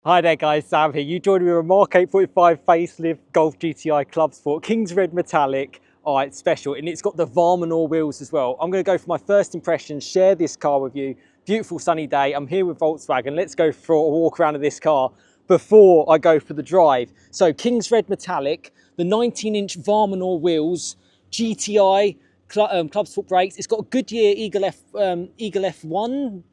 Hi there guys, Sam here. You joined me with a Mark 8.5 facelift Golf GTI Clubsport, King's Red Metallic. Oh, it's special and it's got the Varmanor wheels as well. I'm going to go for my first impressions, share this car with you. Beautiful sunny day. I'm here with Volkswagen. Let's go for a walk around of this car before I go for the drive. So King's Red Metallic, the 19-inch Varmanor wheels, GTI Clubsport brakes. It's got a Goodyear Eagle F1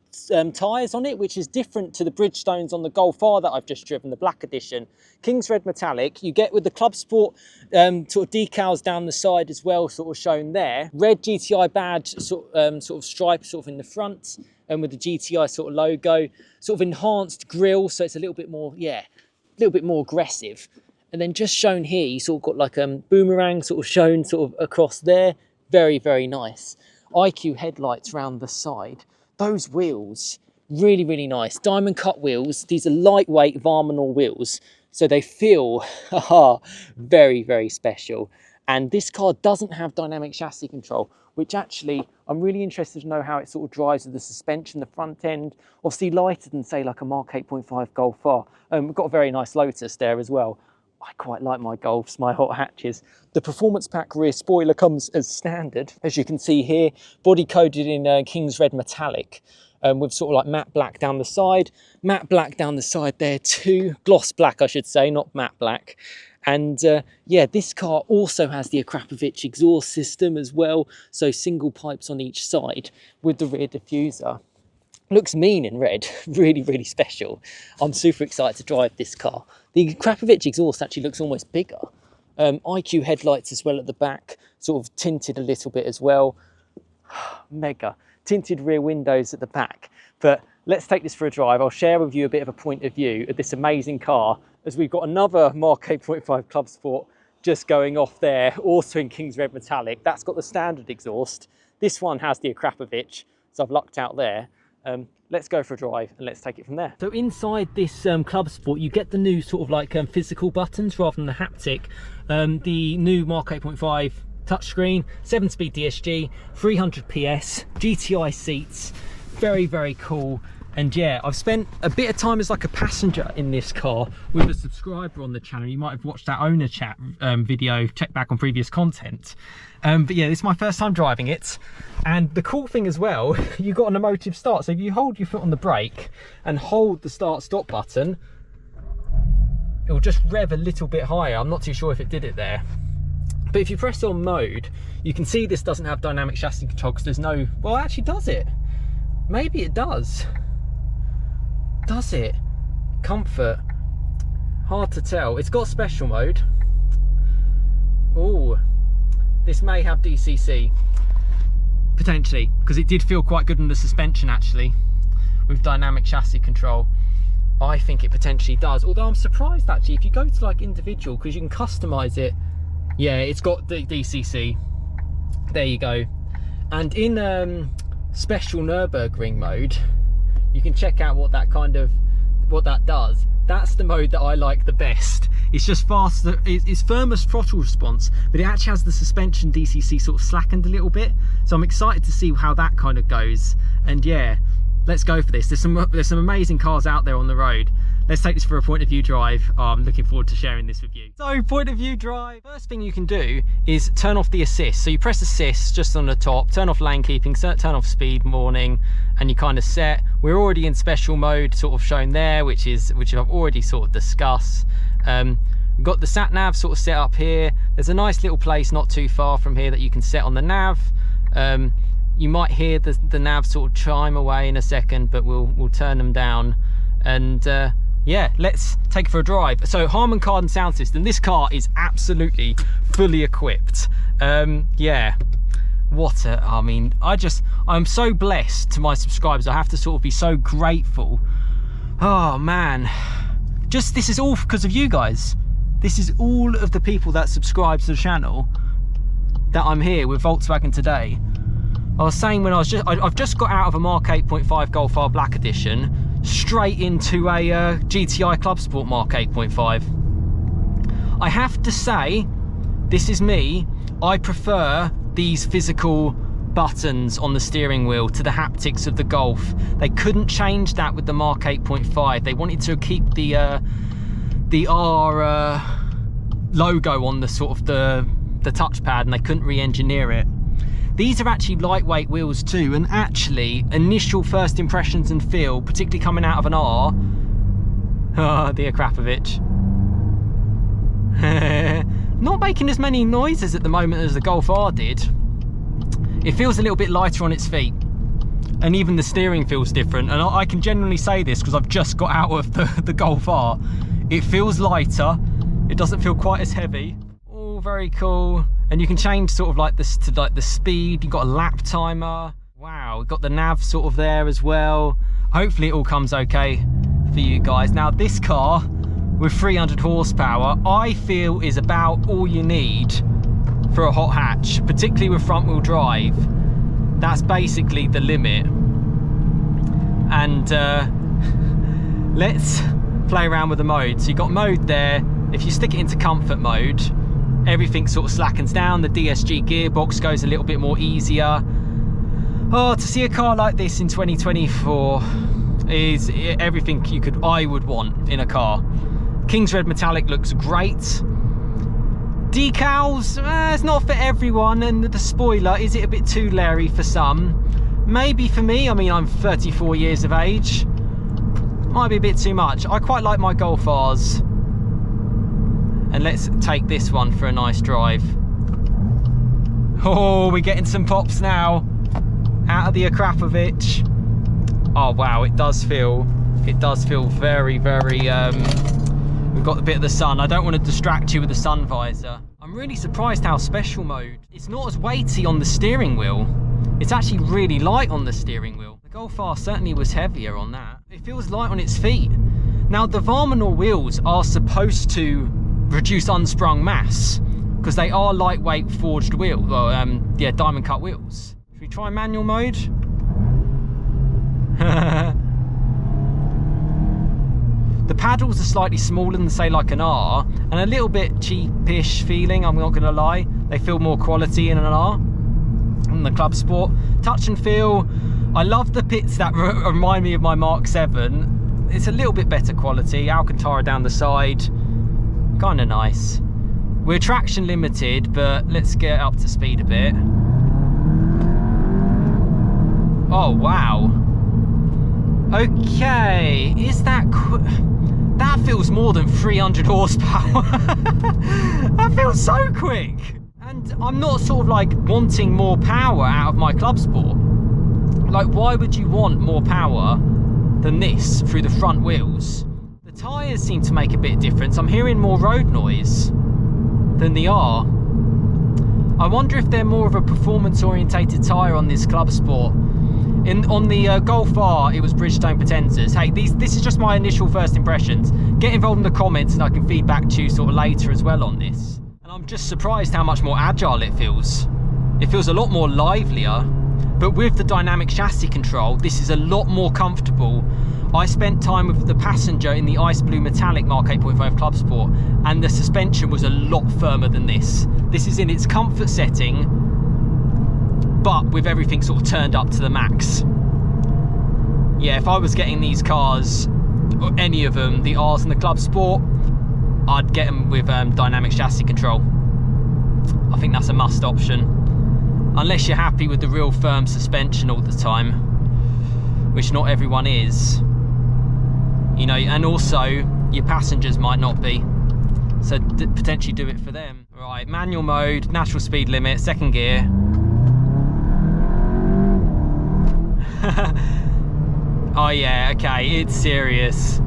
tyres on it, which is different to the Bridgestones on the Golf R that I've just driven, the black edition. King's Red Metallic, you get with the Clubsport sort of decals down the side as well, sort of shown there. Red GTI badge, sort of stripe sort of in the front, and with the GTI sort of logo, sort of enhanced grille, so it's a little bit more, yeah, a little bit more aggressive. And then just shown here, you sort of got like a boomerang sort of shown sort of across there. Very, very nice. IQ headlights round the side. Those wheels, really, really nice. Diamond cut wheels. These are lightweight Varmanor wheels, so they feel very, very special. And this car doesn't have dynamic chassis control, which actually, I'm really interested to know how it sort of drives with the suspension, the front end. Obviously lighter than, say, like a Mark 8.5 Golf R. We've got a very nice Lotus there as well. I quite like my Golfs, my hot hatches. The Performance Pack rear spoiler comes as standard, as you can see here, body coded in King's Red Metallic, with sort of like matte black down the side there too, gloss black I should say, not matte black. And yeah, this car also has the Akrapovic exhaust system as well, so single pipes on each side with the rear diffuser. Looks mean in red, really, really special. I'm super excited to drive this car. The Akrapovic exhaust actually looks almost bigger. IQ headlights as well at the back, sort of tinted a little bit as well. Mega. Tinted rear windows at the back. But let's take this for a drive. I'll share with you a bit of a point of view of this amazing car, as we've got another Mark 8.5 Clubsport just going off there, also in King's Red Metallic. That's got the standard exhaust. This one has the Akrapovic, so I've lucked out there. Let's go for a drive and let's take it from there. So inside this Clubsport, you get the new sort of like physical buttons rather than the haptic. The new Mark 8.5 touchscreen, 7-speed DSG, 300 PS, GTI seats, very, very cool. And yeah, I've spent a bit of time as like a passenger in this car with a subscriber on the channel. You might have watched that owner chat video, check back on previous content. But yeah, this is my first time driving it. And the cool thing as well, you've got an emotive start. So if you hold your foot on the brake and hold the start stop button, it will just rev a little bit higher. I'm not too sure if it did it there. But if you press on mode, you can see this doesn't have dynamic chassis control because there's no, well, actually does it? Maybe it does. Does it? Comfort. Hard to tell. It's got special mode. Oh, this may have DCC. Potentially, because it did feel quite good in the suspension actually, with dynamic chassis control. I think it potentially does. Although I'm surprised actually, if you go to like individual, because you can customize it. Yeah, it's got the DCC. There you go. And in special Nürburgring mode, you can check out what that does. That's the mode that I like the best. It's just faster, it's firmest throttle response, but it actually has the suspension DCC sort of slackened a little bit. So I'm excited to see how that kind of goes. And yeah, let's go for this. There's some amazing cars out there on the road. Let's take this for a point of view drive. I'm looking forward to sharing this with you. So point of view drive. First thing you can do is turn off the assist. So you press assist just on the top, turn off lane keeping, turn off speed warning, and you kind of set. We're already in special mode sort of shown there, which I've already sort of discussed. We've got the sat nav sort of set up here. There's a nice little place not too far from here that you can set on the nav. You might hear the nav sort of chime away in a second, but we'll turn them down. And yeah, let's take it for a drive. So Harman Kardon sound system. This car is absolutely fully equipped. Yeah, I mean, I'm so blessed to my subscribers. I have to sort of be so grateful. Oh man, this is all because of you guys. This is all of the people that subscribe to the channel that I'm here with Volkswagen today. I was saying when I've just got out of a Mark 8.5 Golf R Black Edition, straight into a GTI Clubsport Mark 8.5. I have to say, this is me, I prefer these physical buttons on the steering wheel to the haptics of the Golf. They couldn't change that with the Mark 8.5. They wanted to keep the R logo on the sort of the touchpad, and they couldn't re-engineer it. These are actually lightweight wheels too, and actually initial first impressions and feel, particularly coming out of an R, the Akrapovic. Not making as many noises at the moment as the Golf R did. It feels a little bit lighter on its feet, and even the steering feels different. And I can genuinely say this because I've just got out of the Golf R. It feels lighter. It doesn't feel quite as heavy. All very cool. And you can change sort of like this to like the speed. You've got a lap timer. Wow, we've got the nav sort of there as well. Hopefully it all comes okay for you guys. Now this car with 300 horsepower, I feel is about all you need for a hot hatch, particularly with front wheel drive. That's basically the limit. And let's play around with the mode. So you've got mode there. If you stick it into comfort mode, everything sort of slackens down. The DSG gearbox goes a little bit more easier. Oh, to see a car like this in 2024 is everything I would want in a car. King's Red Metallic looks great. Decals, it's not for everyone, and the spoiler, is it a bit too leery for some? Maybe for me. I mean, I'm 34 years of age. Might be a bit too much. I quite like my Golf Rs. And let's take this one for a nice drive. Oh, we're getting some pops now out of the Akrapovic. Oh wow, it does feel very, very, we've got a bit of the sun. I don't want to distract you with the sun visor. I'm really surprised how special mode. It's not as weighty on the steering wheel. It's actually really light on the steering wheel. The Golf R certainly was heavier on that. It feels light on its feet. Now the Varmanor wheels are supposed to reduce unsprung mass because they are lightweight forged wheels. Well, yeah, diamond cut wheels. Should we try manual mode? The paddles are slightly smaller than, say, like an R, and a little bit cheapish feeling, I'm not gonna lie. They feel more quality in an R than the Clubsport. Touch and feel, I love the pits that remind me of my Mark 7. It's a little bit better quality. Alcantara down the side, kind of nice. We're traction limited, but let's get up to speed a bit. Oh wow. Okay, is that that feels more than 300 horsepower. That feels so quick. And I'm not sort of like wanting more power out of my Clubsport. Like, why would you want more power than this through the front wheels? The tyres seem to make a bit of difference. I'm hearing more road noise than the R. I wonder if they're more of a performance orientated tyre on this Clubsport. On the Golf R, it was Bridgestone Potenzas. Hey, this is just my initial first impressions. Get involved in the comments and I can feed back to you sort of later as well on this. And I'm just surprised how much more agile it feels. It feels a lot more livelier, but with the dynamic chassis control, this is a lot more comfortable. I spent time with the passenger in the ice blue metallic Mark 8.5 Clubsport, and the suspension was a lot firmer than this. This is in its comfort setting, but with everything sort of turned up to the max. Yeah, if I was getting these cars, or any of them, the Rs and the Clubsport, I'd get them with dynamic chassis control. I think that's a must option. Unless you're happy with the real firm suspension all the time, which not everyone is. You know, and also your passengers might not be. So potentially do it for them. Right, manual mode, natural speed limit, second gear. Oh yeah, okay, it's serious.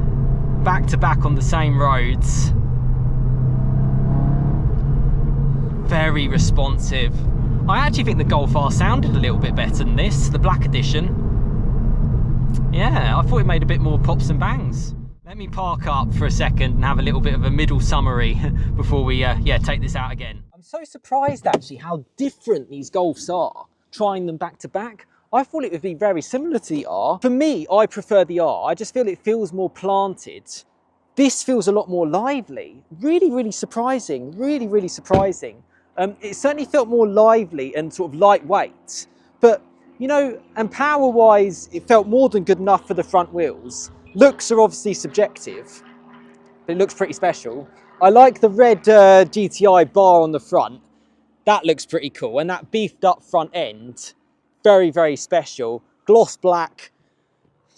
Back to back on the same roads. Very responsive. I actually think the Golf R sounded a little bit better than this, the black edition. Yeah, I thought it made a bit more pops and bangs. Let me park up for a second and have a little bit of a middle summary before we take this out again. I'm so surprised actually how different these Golfs are, trying them back to back. I thought it would be very similar to the R. For me, I prefer the R. I just feel it feels more planted. This feels a lot more lively. Really, really surprising. Really, really surprising. It certainly felt more lively and sort of lightweight. But, you know, and power-wise, it felt more than good enough for the front wheels. Looks are obviously subjective, but it looks pretty special. I like the red GTI bar on the front. That looks pretty cool. And that beefed up front end, very, very special. Gloss black,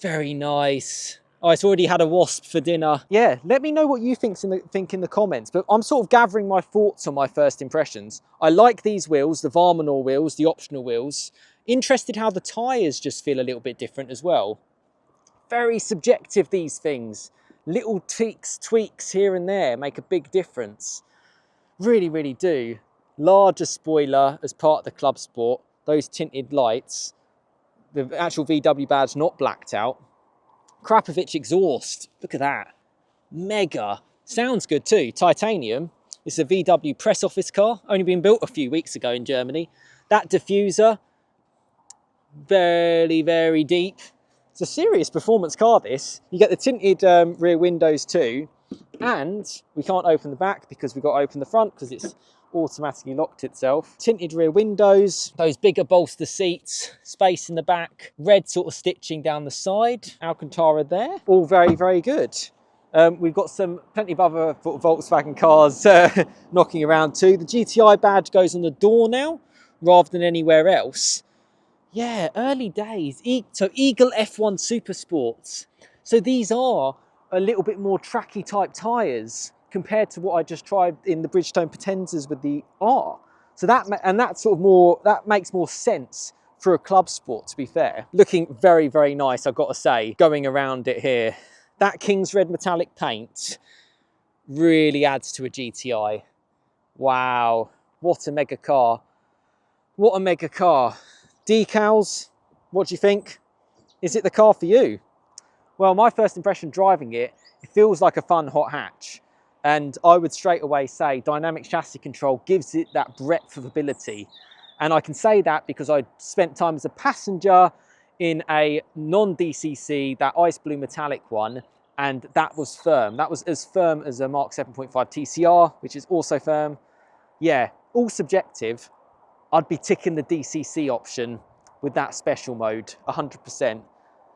very nice. Oh, it's already had a wasp for dinner. Yeah, let me know what you think in the comments. But I'm sort of gathering my thoughts on my first impressions. I like these wheels, the Varmanor wheels, the optional wheels. Interested how the tyres just feel a little bit different as well. Very subjective, these things. Little tweaks here and there make a big difference. Really, really do. Larger spoiler as part of the Clubsport. Those tinted lights. The actual VW badge not blacked out. Krapovich exhaust, look at that, mega. Sounds good too, titanium. It's a VW press office car, only been built a few weeks ago in Germany. That diffuser, very, very deep. It's a serious performance car, this. You get the tinted rear windows too, and we can't open the back because we've got to open the front because it's automatically locked itself. Tinted rear windows, those bigger bolster seats, space in the back, red sort of stitching down the side, Alcantara there, all very, very good. We've got plenty of other Volkswagen cars knocking around too. The GTI badge goes on the door now rather than anywhere else. Yeah, early days. So Eagle F1 Super Sports. So these are a little bit more tracky type tyres compared to what I just tried in the Bridgestone Potenzas with the R. So that makes more sense for a Clubsport, to be fair. Looking very, very nice, I've got to say, going around it here. That King's Red metallic paint really adds to a GTI. Wow, what a mega car. What a mega car. Decals, what do you think? Is it the car for you? Well, my first impression driving it, it feels like a fun hot hatch. And I would straight away say dynamic chassis control gives it that breadth of ability. And I can say that because I spent time as a passenger in a non-DCC, that ice blue metallic one, and that was firm. That was as firm as a Mark 7.5 TCR, which is also firm. Yeah, all subjective. I'd be ticking the DCC option with that special mode, 100%.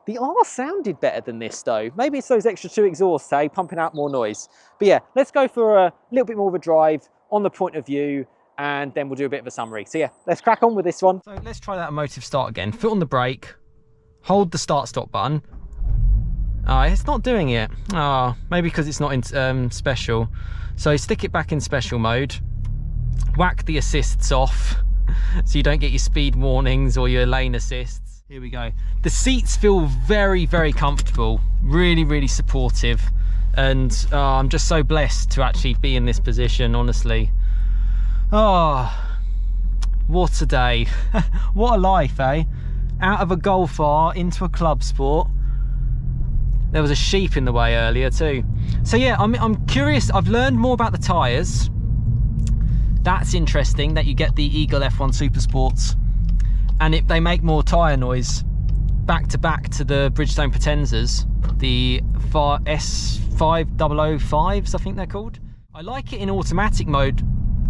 The R sounded better than this though. Maybe it's those extra 2 exhausts, hey, pumping out more noise. But yeah, let's go for a little bit more of a drive on the point of view, and then we'll do a bit of a summary. So yeah, let's crack on with this one. So let's try that emotive start again. Foot on the brake, hold the start-stop button. It's not doing it. Maybe because it's not in special. So stick it back in special mode. Whack the assists off so you don't get your speed warnings or your lane assists. Here we go. The seats feel very, very comfortable, really, really supportive, and I'm just so blessed to actually be in this position, honestly. Oh, what a day. What a life, eh? Out of a Golf R into a Clubsport. There was a sheep in the way earlier too. So yeah, I'm curious. I've learned more about the tyres. That's interesting that you get the Eagle F1 Super Sports, and they make more tyre noise back to the Bridgestone Potenzas, the S5005s, I think they're called. I like it in automatic mode,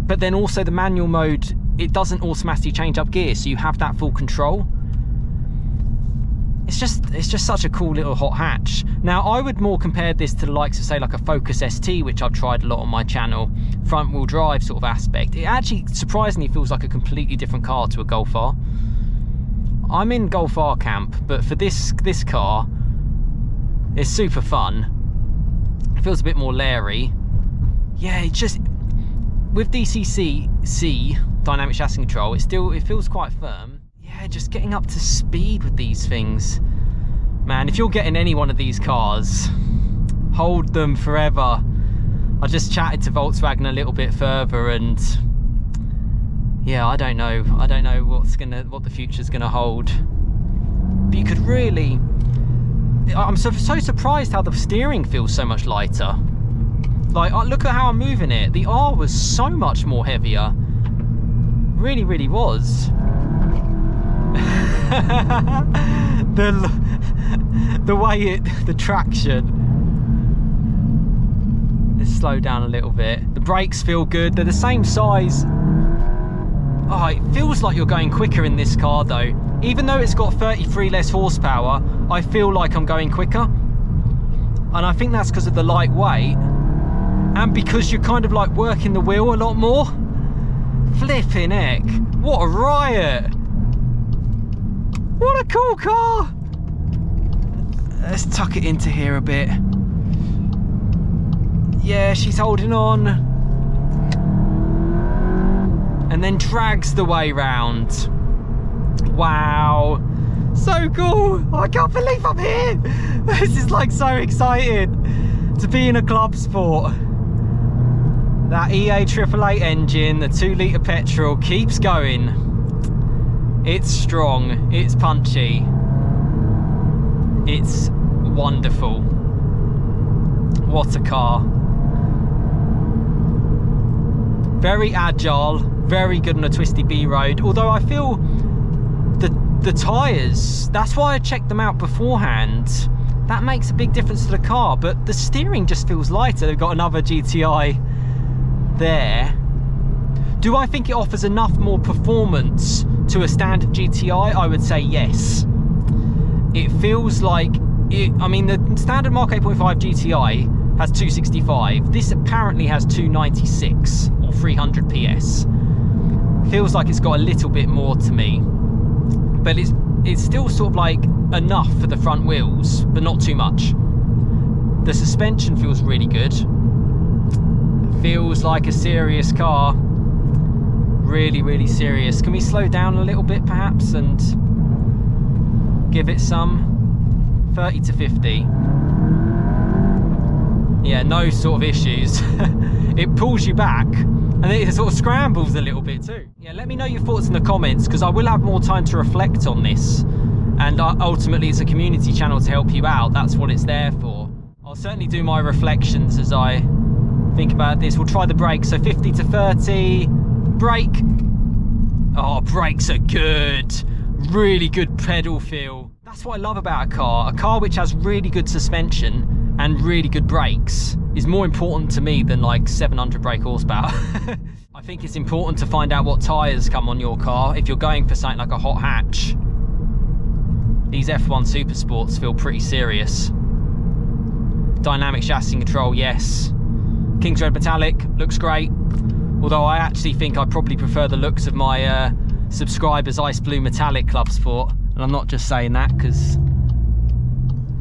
but then also the manual mode, it doesn't automatically change up gear, so you have that full control. It's just such a cool little hot hatch. Now, I would more compare this to the likes of, say, like a Focus ST, which I've tried a lot on my channel, front wheel drive sort of aspect. It actually surprisingly feels like a completely different car to a Golf R. I'm in Golf R camp, but for this car, it's super fun. It feels a bit more leery. Yeah, it just, with DCC dynamic chassis control, it feels quite firm. Yeah, just getting up to speed with these things. Man, if you're getting any one of these cars, hold them forever. I just chatted to Volkswagen a little bit further, and yeah, I don't know what the future's gonna hold. But you could really, I'm so surprised how the steering feels so much lighter. Like, look at how I'm moving it. The R was so much more heavier. Really, really was. the way the traction. Let's slow down a little bit. The brakes feel good. They're the same size Oh, it feels like you're going quicker in this car though. Even though it's got 33 less horsepower, I feel like I'm going quicker. And I think that's because of the light weight and because you're kind of like working the wheel a lot more. Flipping heck, what a riot. What a cool car. Let's tuck it into here a bit. Yeah, she's holding on. And then drags the way round. Wow, so cool. I can't believe I'm here. This is like so exciting to be in a club sport. That EA888 engine, the 2-litre petrol, keeps going. It's strong, it's punchy, it's wonderful. What a car. Very agile, very good on a twisty B road, although I feel the tyres, that's why I checked them out beforehand. That makes a big difference to the car, but the steering just feels lighter. They've got another GTI there. Do I think it offers enough more performance to a standard GTI? I would say yes. It feels like it, I mean, the standard Mark 8.5 GTI has 265. This apparently has 296 or 300 PS. Feels like it's got a little bit more to me, but it's still sort of like enough for the front wheels, but not too much. The suspension feels really good. Feels like a serious car. Really, really serious. Can we slow down a little bit perhaps and give it some 30 to 50? Yeah, no sort of issues. It pulls you back and then it sort of scrambles a little bit too. Yeah, let me know your thoughts in the comments, because I will have more time to reflect on this, and ultimately it's a community channel to help you out. That's what it's there for. I'll certainly do my reflections as I think about this. We'll try the brakes. So 50 to 30, brake. Oh, brakes are good. Really good pedal feel. That's what I love about a car which has really good suspension and really good brakes is more important to me than like 700 brake horsepower. I think it's important to find out what tyres come on your car if you're going for something like a hot hatch. These F1 Super Sports feel pretty serious. Dynamic chassis control, yes. King's Red Metallic looks great, although I actually think I probably prefer the looks of my subscriber's Ice Blue Metallic Clubsport, and I'm not just saying that because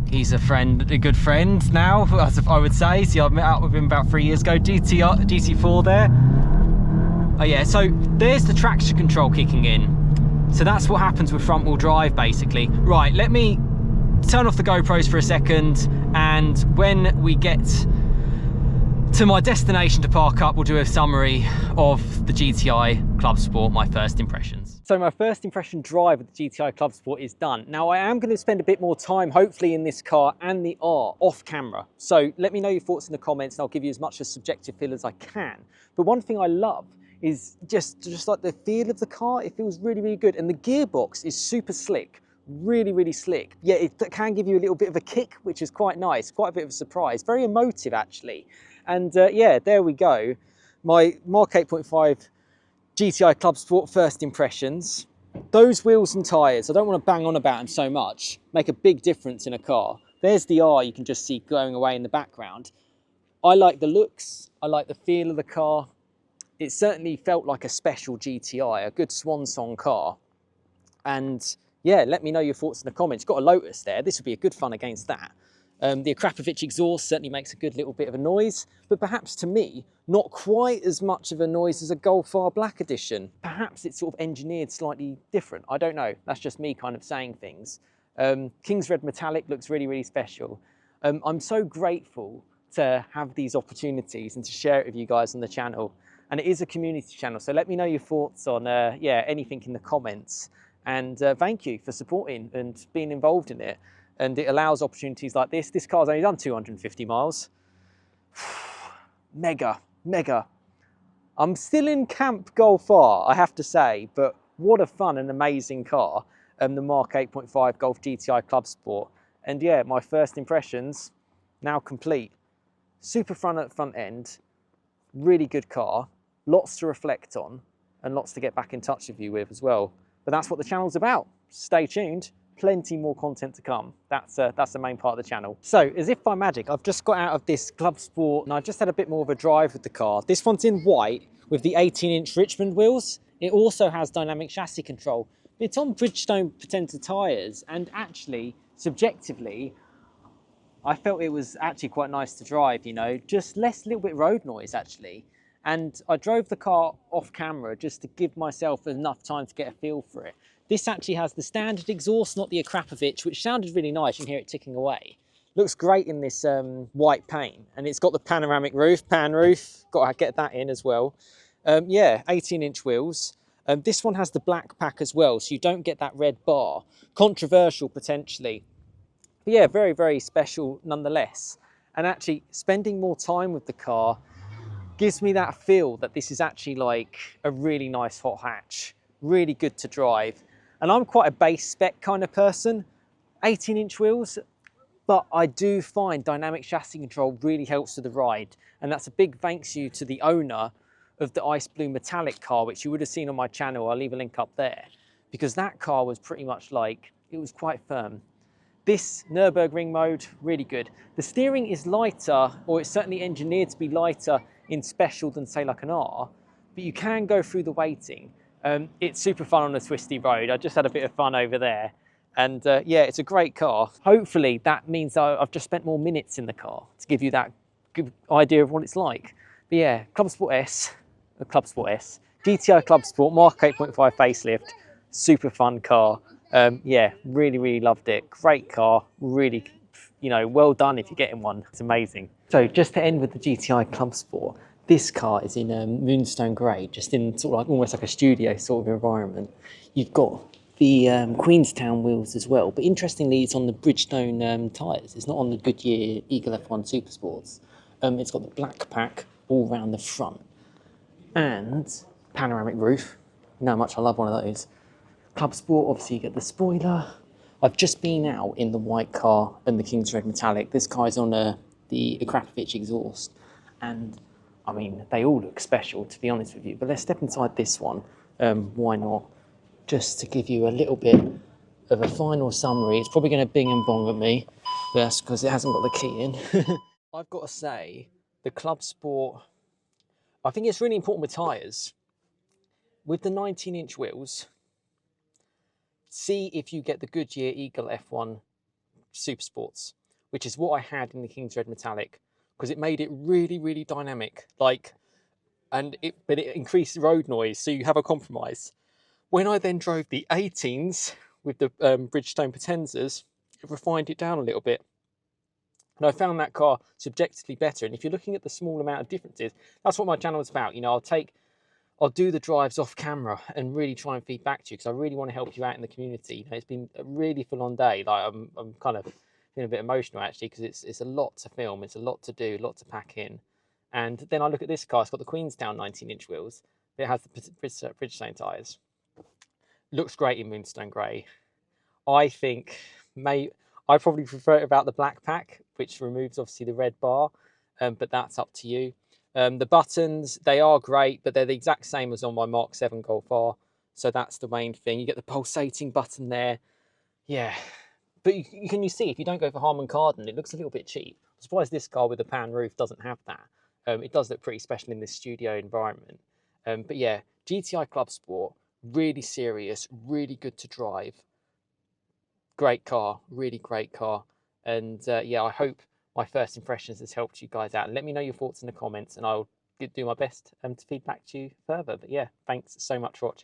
he's a good friend now, as I would say. See, I met up with him about 3 years ago. GT4 there. Oh yeah, so there's the traction control kicking in. So that's what happens with front wheel drive basically. Right, let me turn off the GoPros for a second, and when we get to my destination to park up, we'll do a summary of the GTI Clubsport, my first impressions. So my first impression drive of the GTI Clubsport is done. Now I am going to spend a bit more time hopefully in this car and the R off camera. So let me know your thoughts in the comments and I'll give you as much a subjective feel as I can. But one thing I love is just like the feel of the car. It feels really, really good. And the gearbox is super slick, really, really slick. Yeah, it can give you a little bit of a kick, which is quite nice, quite a bit of a surprise. Very emotive actually. And yeah, there we go. My Mark 8.5 GTI Clubsport first impressions. Those wheels and tyres, I don't want to bang on about them so much, make a big difference in a car. There's the R you can just see going away in the background. I like the looks, I like the feel of the car. It certainly felt like a special GTI, a good swan song car. And yeah, let me know your thoughts in the comments. Got a Lotus there, this would be a good fun against that. The Akrapovic exhaust certainly makes a good little bit of a noise, but perhaps to me, not quite as much of a noise as a Golf R Black Edition. Perhaps it's sort of engineered slightly different. I don't know. That's just me kind of saying things. King's Red Metallic looks really, really special. I'm so grateful to have these opportunities and to share it with you guys on the channel. And it is a community channel, so let me know your thoughts on yeah, anything in the comments. And thank you for supporting and being involved in it. And it allows opportunities like this. This car's only done 250 miles. Mega, mega. I'm still in Camp Golf R, I have to say, but what a fun and amazing car. The Mark 8.5 Golf GTI Clubsport. And yeah, my first impressions now complete. Super front end, really good car, lots to reflect on. and lots to get back in touch with you with as well. But that's what the channel's about. Stay tuned. Plenty more content to come. That's the main part of the channel. So, as if by magic, I've just got out of this Clubsport and I just had a bit more of a drive with the car. This one's in white with the 18-inch Richmond wheels. It also has dynamic chassis control. It's on Bridgestone Potenza tyres, and actually, subjectively, I felt it was actually quite nice to drive, you know, just little bit road noise actually. And I drove the car off camera just to give myself enough time to get a feel for it. This actually has the standard exhaust, not the Akrapovic, which sounded really nice. You can hear it ticking away. Looks great in this white paint, and it's got the panoramic roof, pan roof. Got to get that in as well. Yeah, 18-inch wheels. This one has the black pack as well, so you don't get that red bar. Controversial potentially. But yeah, very, very special nonetheless. And actually spending more time with the car gives me that feel that this is actually like a really nice hot hatch, really good to drive. And I'm quite a base spec kind of person, 18-inch wheels, but I do find dynamic chassis control really helps with the ride. And that's a big thanks you to the owner of the ice blue metallic car, which you would have seen on my channel. I'll leave a link up there, because that car was pretty much like, it was quite firm. This Nürburgring mode, really good. The steering is lighter, or it's certainly engineered to be lighter in special than say like an R, but you can go through the weighting. It's super fun on a twisty road. I just had a bit of fun over there. And yeah, it's a great car. Hopefully that means I've just spent more minutes in the car to give you that good idea of what it's like. But yeah, Clubsport S, GTI Clubsport, Mark 8.5 facelift, super fun car. Yeah, really, really loved it. Great car, really, you know, well done if you're getting one. It's amazing. So just to end with the GTI Clubsport, this car is in moonstone grey, just in sort of like almost like a studio sort of environment. You've got the Queenstown wheels as well, but interestingly, it's on the Bridgestone tyres. It's not on the Goodyear Eagle F1 Supersports. It's got the black pack all round the front and panoramic roof. You know how much I love one of those. Clubsport, obviously you get the spoiler. I've just been out in the white car and the King's Red Metallic. This car's on the Akrapovic exhaust, and I mean, they all look special, to be honest with you. But let's step inside this one. Why not? Just to give you a little bit of a final summary. It's probably going to bing and bong at me, but that's because it hasn't got the key in. I've got to say, the Clubsport, I think it's really important with tyres. With the 19-inch wheels, see if you get the Goodyear Eagle F1 Supersports, which is what I had in the King's Red Metallic, because it made it really, really dynamic. But it increased road noise, so you have a compromise. When I then drove the 18s with the Bridgestone Potenzas, it refined it down a little bit. And I found that car subjectively better. And if you're looking at the small amount of differences, that's what my channel is about. You know, I'll do the drives off camera and really try and feed back to you, because I really want to help you out in the community. You know, it's been a really full-on day. Like I'm kind of feeling a bit emotional actually, because it's a lot to film, it's a lot to do, a lot to pack in. And then I look at this car. It's got the Queenstown 19-inch wheels. It has the Bridgestone tyres. Looks great in moonstone grey. I think I probably prefer it about the black pack, which removes obviously the red bar, but that's up to you. The buttons, they are great, but they're the exact same as on my Mark 7 Golf R. So that's the main thing. You get the pulsating button there. Yeah. But you see, if you don't go for Harman Kardon, it looks a little bit cheap. I'm surprised this car with the pan roof doesn't have that. It does look pretty special in this studio environment. But yeah, GTI Clubsport, really serious, really good to drive. Great car, really great car. And yeah, I hope my first impressions has helped you guys out. Let me know your thoughts in the comments, and I'll do my best to feed back to you further. But yeah, thanks so much for watching.